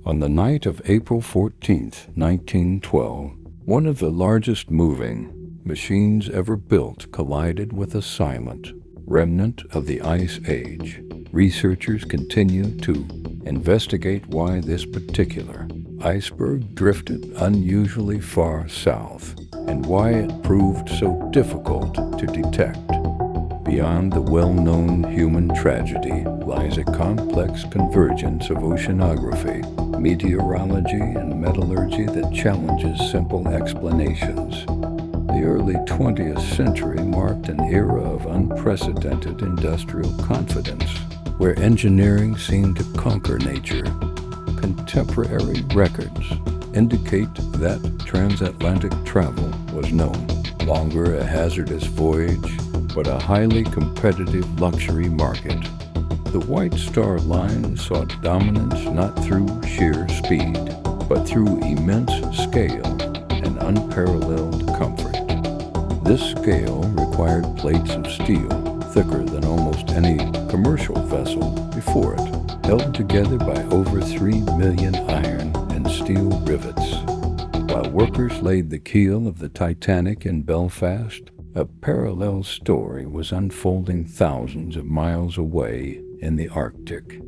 On the night of April 14, 1912, one of the largest moving machines ever built collided with a silent remnant of the Ice Age. Researchers continue to investigate why this particular iceberg drifted unusually far south and why it proved so difficult to detect. Beyond the well-known human tragedy lies a complex convergence of oceanography, meteorology, and metallurgy that challenges simple explanations. The early 20th century marked an era of unprecedented industrial confidence, where engineering seemed to conquer nature. Contemporary records indicate that transatlantic travel was no longer a hazardous voyage, but a highly competitive luxury market. The White Star Line sought dominance not through sheer speed, but through immense scale and unparalleled comfort. This scale required plates of steel thicker than almost any commercial vessel before it, held together by over 3 million iron and steel rivets. While workers laid the keel of the Titanic in Belfast, a parallel story was unfolding thousands of miles away in the Arctic.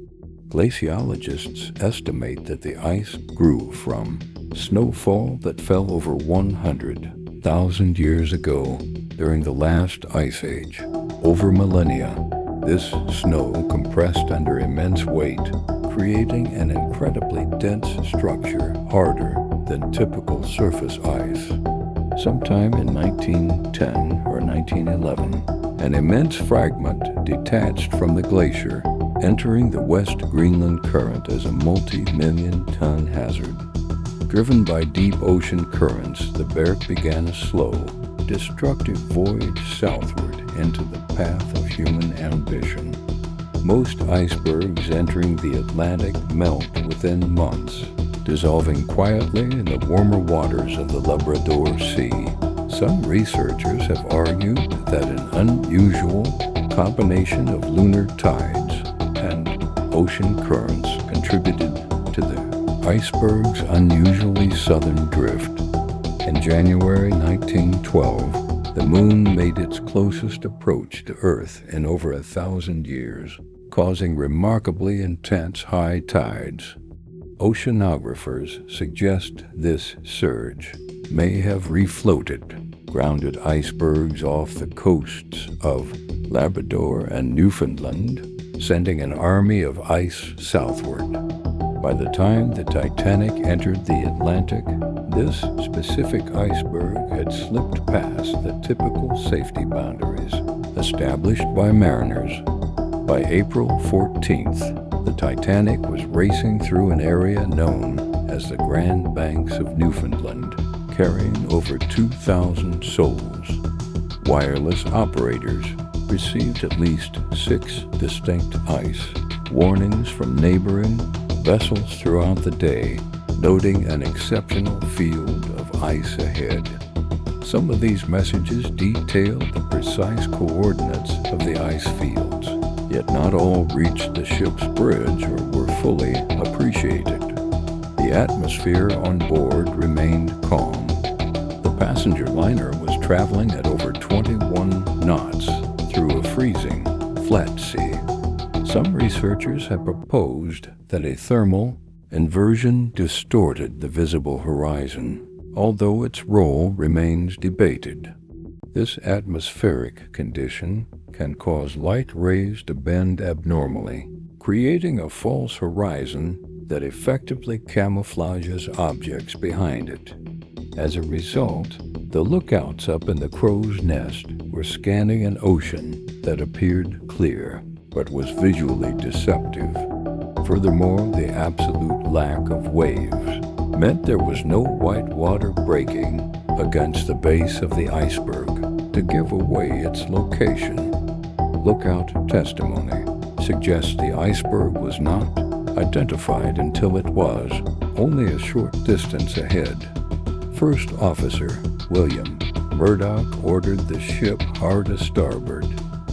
Glaciologists estimate that the ice grew from snowfall that fell over 100,000 years ago during the last ice age. Over millennia, this snow compressed under immense weight, creating an incredibly dense structure harder than typical surface ice. Sometime in 1910 or 1911, an immense fragment detached from the glacier, entering the West Greenland current as a multi-million-ton hazard. Driven by deep ocean currents, the berg began a slow, destructive voyage southward into the path of human ambition. Most icebergs entering the Atlantic melt within months, dissolving quietly in the warmer waters of the Labrador Sea. Some researchers have argued that an unusual combination of lunar tides and ocean currents contributed to the iceberg's unusually southern drift. In January 1912, the moon made its closest approach to Earth in over 1,000 years, causing remarkably intense high tides. Oceanographers suggest this surge may have refloated grounded icebergs off the coasts of Labrador and Newfoundland, sending an army of ice southward. By the time the Titanic entered the Atlantic, this specific iceberg had slipped past the typical safety boundaries established by mariners. By April 14th, the Titanic was racing through an area known as the Grand Banks of Newfoundland, carrying over 2,000 souls. Wireless operators received at least 6 distinct ice warnings from neighboring vessels throughout the day, noting an exceptional field of ice ahead. Some of these messages detailed the precise coordinates of the ice fields, yet not all reached the ship's bridge or were fully appreciated. The atmosphere on board remained calm. The passenger liner was traveling at over 21 knots through a freezing, flat sea. Some researchers have proposed that a thermal inversion distorted the visible horizon, although its role remains debated. This atmospheric condition can cause light rays to bend abnormally, creating a false horizon that effectively camouflages objects behind it. As a result, the lookouts up in the crow's nest were scanning an ocean that appeared clear, but was visually deceptive. Furthermore, the absolute lack of waves meant there was no white water breaking against the base of the iceberg to give away its location. Lookout testimony suggests the iceberg was not identified until it was only a short distance ahead. First Officer William Murdoch ordered the ship hard a starboard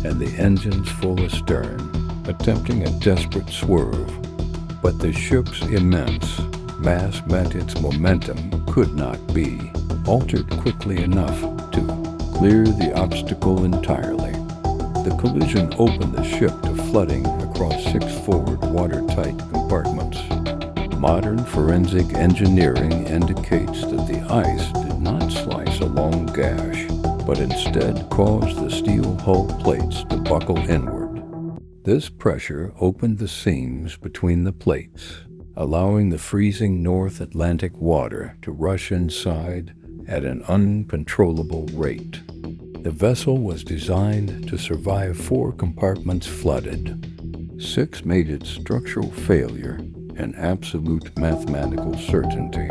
and the engines full astern, attempting a desperate swerve. But the ship's immense Mass meant its momentum could not be altered quickly enough to clear the obstacle entirely. The collision opened the ship to flooding across 6 forward watertight compartments. Modern forensic engineering indicates that the ice did not slice a long gash, but instead caused the steel hull plates to buckle inward. This pressure opened the seams between the plates, allowing the freezing North Atlantic water to rush inside at an uncontrollable rate. The vessel was designed to survive 4 compartments flooded. 6 made its structural failure an absolute mathematical certainty.